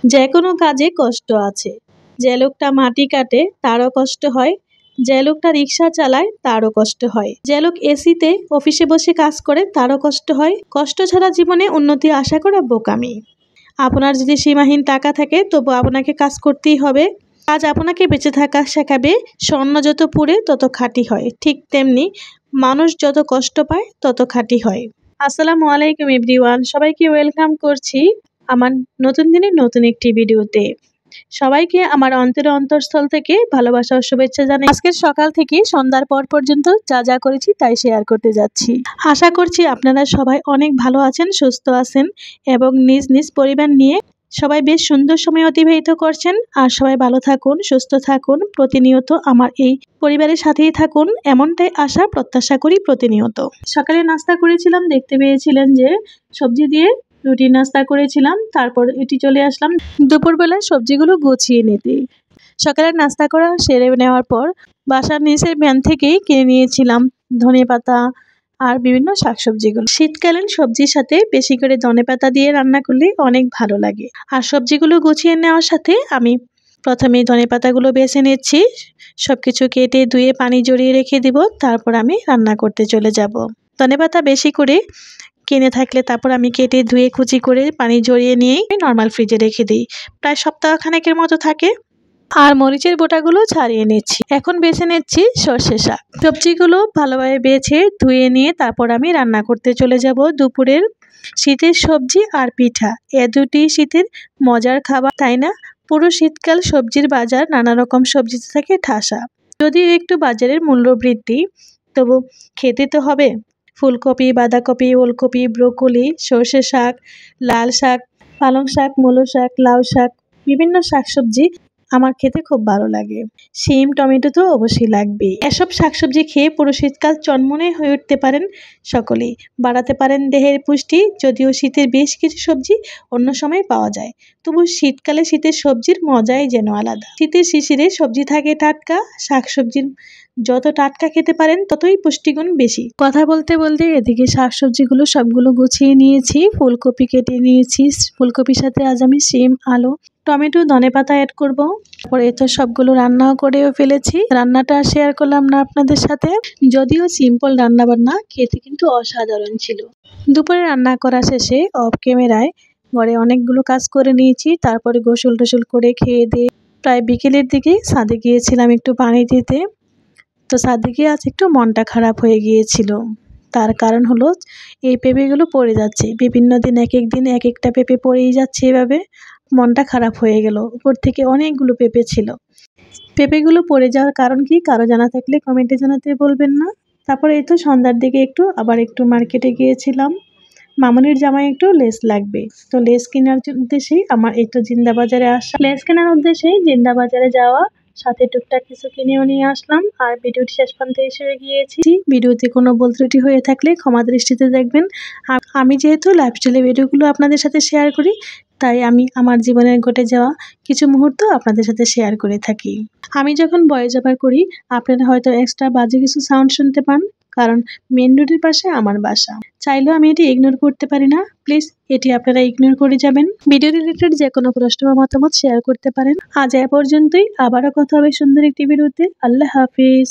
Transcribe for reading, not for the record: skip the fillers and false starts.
যে কোনো কাজে কষ্ট আছে। যে লোকটা মাটি কাটে তারও কষ্ট হয়, যে লোকটা রিক্সা চালায় তারও কষ্ট হয়, যে লোক এসিতে অফিসে বসে কাজ করে তারও কষ্ট হয়। কষ্ট ছাড়া জীবনে উন্নতি আশা করা বোকামি। আপনার যদি সীমাহীন টাকা থাকে তবু আপনাকে কাজ করতেই হবে। কাজ আপনাকে বেঁচে থাকা শেখাবে। স্বর্ণ যত পুড়ে তত খাঁটি হয়, ঠিক তেমনি মানুষ যত কষ্ট পায় তত খাঁটি হয়। আসসালামু আলাইকুম এভরিওয়ান, সবাইকে ওয়েলকাম করছি আমার নতুন দিনের নতুন একটি ভিডিওতে। সবাইকে আমার অন্তরস্থল থেকে ভালোবাসা ও শুভেচ্ছা জানাই। আজকের সকাল থেকে সন্ধ্যার পর পর্যন্ত যা যা করেছি তাই শেয়ার করতে যাচ্ছি। আশা করছি আপনারা সবাই অনেক ভালো আছেন, সুস্থ আছেন এবং নিজ নিজ পরিবার নিয়ে সবাই বেশ সুন্দর সময় অতিবাহিত করছেন। আর সবাই ভালো থাকুন, সুস্থ থাকুন, প্রতিনিয়ত আমার এই পরিবারের সাথেই থাকুন, এমনটাই আশা প্রত্যাশা করি প্রতিনিয়ত। সকালে নাস্তা করেছিলাম, দেখতে পেয়েছিলেন যে সবজি দিয়ে রুটি নাস্তা করেছিলাম। তারপর এটি চলে আসলাম দুপুরবেলায় সবজিগুলো গুছিয়ে নিতে। সকালের নাস্তা করা সেরে নেওয়ার পর বাসার নিচের ভ্যান থেকেই কিনে নিয়েছিলাম ধনেপাতা আর বিভিন্ন শাকসবজিগুলো। শীতকালীন সবজির সাথে বেশি করে ধনেপাতা দিয়ে রান্না করলে অনেক ভালো লাগে। আর সবজিগুলো গুছিয়ে নেওয়ার সাথে আমি প্রথমে ধনেপাতাগুলো বেছে নিচ্ছি। সবকিছু কেটে ধুয়ে পানি জড়িয়ে রেখে দিব, তারপর আমি রান্না করতে চলে যাব। ধনেপাতা বেশি করে কিনে থাকলে তারপর আমি কেটে ধুয়ে কুচি করে পানি জড়িয়ে নিয়ে নর্মাল ফ্রিজে রেখে দিই, প্রায় সপ্তাহখানেকের মতো থাকে। আর মরিচের বোটাগুলো ছাড়িয়ে নিচ্ছি। এখন বেছে নিচ্ছি সর্ষে শাক। সবজিগুলো ভালোভাবে বেছে ধুয়ে নিয়ে তারপর আমি রান্না করতে চলে যাব। দুপুরের শীতের সবজি আর পিঠা, এ দুটি শীতের মজার খাবার, তাই না? পুরো শীতকাল সবজির বাজার নানা রকম সবজিতে থাকে ঠাসা। যদিও একটু বাজারের মূল্য বৃদ্ধি, তবু খেতে তো হবে। ফুলকপি, বাঁধাকপি, ওলকপি, ব্রোকলি, সর্ষে শাক, লাল শাক, পালং শাক, মূলো শাক, লাউ শাক, বিভিন্ন শাকসবজি আমার খেতে খুব ভালো লাগে। শিম, টমেটো তো অবশ্যই লাগবে। এসব শাকসবজি খেয়ে পুরো শীতকাল চনমনে হয়ে উঠতে পারেন সকলেই, বাড়াতে পারেন দেহের পুষ্টি। যদিও শীতের বেশ কিছু সবজি অন্য সময় পাওয়া যায়, তবু শীতকালে শীতের সবজির মজাই যেন আলাদা। শীতের শিশিরে সবজি থাকে টাটকা, শাকসবজির যত টাটকা খেতে পারেন ততই পুষ্টিগুণ বেশি। কথা বলতে বলতে এদিকে শাকসবজিগুলো সবগুলো গুছিয়ে নিয়েছি, ফুলকপি কেটে নিয়েছি। ফুলকপির সাথে আজ আমি শিম, আলু, টমেটো, ধনেপাতা অ্যাড করব। তারপরে তো সবগুলো রান্নাও করেও ফেলেছি। রান্নাটা শেয়ার করলাম না আপনাদের সাথে, যদিও সিম্পল রান্না বান্না, খেতে কিন্তু অসাধারণ ছিল। দুপুরে রান্না করা শেষে অফ ক্যামেরায় ঘরে অনেকগুলো কাজ করে নিয়েছি। তারপরে গোসল টোসল করে খেয়ে দিয়ে প্রায় বিকেলের দিকে ছাদে গিয়েছিলাম একটু পানি দিতে। তো ছাদে গিয়ে আজ একটু মনটা খারাপ হয়ে গিয়েছিল। তার কারণ হলো এই পেঁপেগুলো পড়ে যাচ্ছে, বিভিন্ন দিন এক এক দিন এক একটা পেঁপে পড়েই যাচ্ছে, এভাবে মনটা খারাপ হয়ে গেল। উপর থেকে অনেকগুলো পেঁপে ছিল। পেঁপেগুলো পড়ে যাওয়ার কারণ কি কারো জানা থাকলে কমেন্টে জানাতে বলবেন না। তারপরে এই তো সন্ধ্যার দিকে আবার একটু মার্কেটে গিয়েছিলাম। মামুনির জামাই একটু লেস লাগবে, তো লেস কেনার উদ্দেশ্যেই আমার এই তো জিন্দা বাজারে আসা। লেস কেনার উদ্দেশ্যেই জিন্দা বাজারে যাওয়া, সাথে টুকটাক কিছু কিনেও নিয়ে আসলাম। আর ভিডিওটি শেষ পর্যন্ত এসে গিয়েছি। ভিডিওতে কোনো ভুল ত্রুটি হয়ে থাকলে ক্ষমা দৃষ্টিতে দেখবেন। আমি যেহেতু লাইফস্টাইলের ভিডিওগুলো আপনাদের সাথে শেয়ার করি, তাই আমি আমার জীবনের ঘটে যাওয়া কিছু মুহূর্ত আপনাদের সাথে শেয়ার করে থাকি। আমি যখন ভয়েস ওভার করি আপনারা হয়তো এক্সট্রা বাজে কিছু সাউন্ড শুনতে পান, কারণ মেন রোডের পাশে আমার বাসা। চাইলেও আমি এটি ইগনোর করতে পারি না, প্লিজ এটি আপনারা ইগনোর করে যাবেন। ভিডিও রিলেটেড যে কোনো প্রশ্ন বা মতামত শেয়ার করতে পারেন। আজ এ পর্যন্তই, আবারও কথা হবে সুন্দর একটি ভিডিওতে। আল্লাহ হাফিজ।